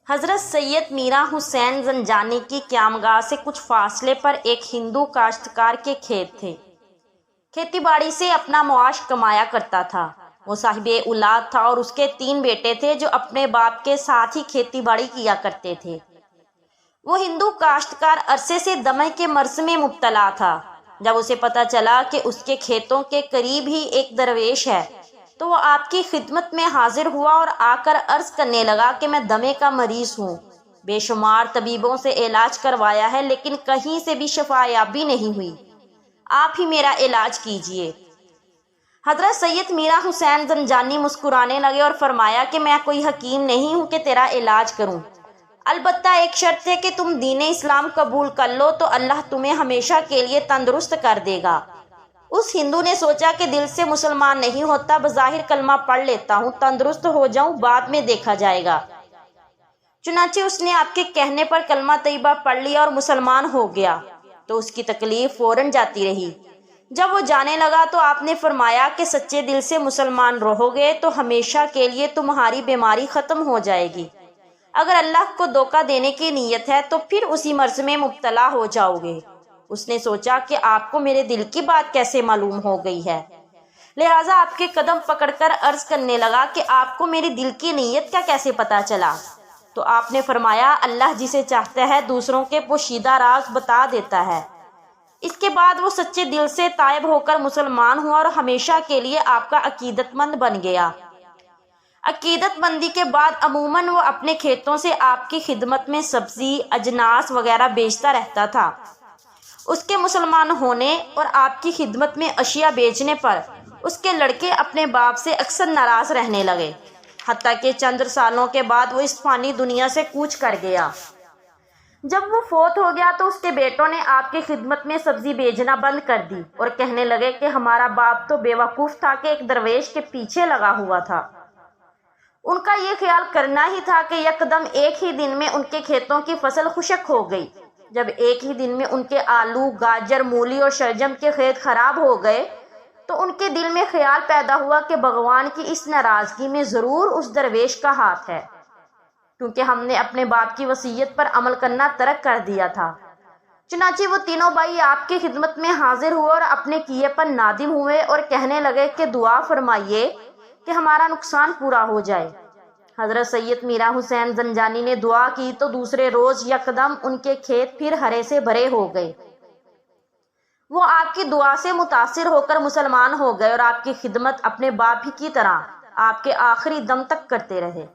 حضرت سید میرا حسین زنجانی کی قیامگاہ سے کچھ فاصلے پر ایک ہندو کاشتکار کے کھیت تھے۔ کھیتی باڑی سے اپنا معاش کمایا کرتا تھا۔ وہ صاحب اولاد تھا اور اس کے 3 بیٹے تھے جو اپنے باپ کے ساتھ ہی کھیتی باڑی کیا کرتے تھے۔ وہ ہندو کاشتکار عرصے سے دمے کے مرض میں مبتلا تھا۔ جب اسے پتہ چلا کہ اس کے کھیتوں کے قریب ہی ایک درویش ہے تو وہ آپ کی خدمت میں حاضر ہوا اور آ کر عرض کرنے لگا کہ میں دمے کا مریض ہوں، بے شمار طبیبوں سے علاج کروایا ہے لیکن کہیں سے بھی شفا یابی نہیں ہوئی، آپ ہی میرا علاج کیجیے۔ حضرت سید میرا حسین زنجانی مسکرانے لگے اور فرمایا کہ میں کوئی حکیم نہیں ہوں کہ تیرا علاج کروں، البتہ ایک شرط ہے کہ تم دین اسلام قبول کر لو تو اللہ تمہیں ہمیشہ کے لیے تندرست کر دے گا۔ اس ہندو نے سوچا کہ دل سے مسلمان نہیں ہوتا، بظاہر کلمہ پڑھ لیتا ہوں، تندرست ہو جاؤں، بعد میں دیکھا جائے گا۔ چنانچہ اس نے آپ کے کہنے پر کلمہ طیبہ پڑھ لیا اور مسلمان ہو گیا تو اس کی تکلیف فوراً جاتی رہی۔ جب وہ جانے لگا تو آپ نے فرمایا کہ سچے دل سے مسلمان رہو گے تو ہمیشہ کے لیے تمہاری بیماری ختم ہو جائے گی، اگر اللہ کو دھوکہ دینے کی نیت ہے تو پھر اسی مرض میں مبتلا ہو جاؤ گے۔ اس نے سوچا کہ آپ کو میرے دل کی بات کیسے معلوم ہو گئی ہے، لہٰذا آپ کے قدم پکڑ کر عرض کرنے لگا کہ آپ کو میری دل کی نیت کا کیسے پتہ چلا؟ تو آپ نے فرمایا اللہ جسے چاہتا ہے دوسروں کے پوشیدہ راز بتا دیتا ہے۔ اس کے بعد وہ سچے دل سے تائب ہو کر مسلمان ہوا اور ہمیشہ کے لیے آپ کا عقیدت مند بن گیا۔ عقیدت مندی کے بعد عموماً وہ اپنے کھیتوں سے آپ کی خدمت میں سبزی، اجناس وغیرہ بیچتا رہتا تھا۔ اس کے مسلمان ہونے اور آپ کی خدمت میں اشیاء بیچنے پر اس کے لڑکے اپنے باپ سے اکثر ناراض رہنے لگے، حتیٰ کہ چند سالوں کے بعد وہ اس فانی دنیا سے کوچ کر گیا۔ جب وہ فوت ہو گیا تو اس کے بیٹوں نے آپ کی خدمت میں سبزی بیچنا بند کر دی اور کہنے لگے کہ ہمارا باپ تو بے وقوف تھا کہ ایک درویش کے پیچھے لگا ہوا تھا۔ ان کا یہ خیال کرنا ہی تھا کہ یکدم ایک ہی دن میں ان کے کھیتوں کی فصل خشک ہو گئی۔ جب ایک ہی دن میں ان کے آلو، گاجر، مولی اور شلجم کے کھیت خراب ہو گئے تو ان کے دل میں خیال پیدا ہوا کہ بھگوان کی اس ناراضگی میں ضرور اس درویش کا ہاتھ ہے، کیونکہ ہم نے اپنے باپ کی وصیت پر عمل کرنا ترک کر دیا تھا۔ چنانچہ وہ تینوں بھائی آپ کی خدمت میں حاضر ہوئے اور اپنے کیے پر نادم ہوئے اور کہنے لگے کہ دعا فرمائیے کہ ہمارا نقصان پورا ہو جائے۔ حضرت سید میرا حسین زنجانی نے دعا کی تو دوسرے روز یکدم ان کے کھیت پھر ہرے سے بھرے ہو گئے۔ وہ آپ کی دعا سے متاثر ہو کر مسلمان ہو گئے اور آپ کی خدمت اپنے باپ ہی کی طرح آپ کے آخری دم تک کرتے رہے۔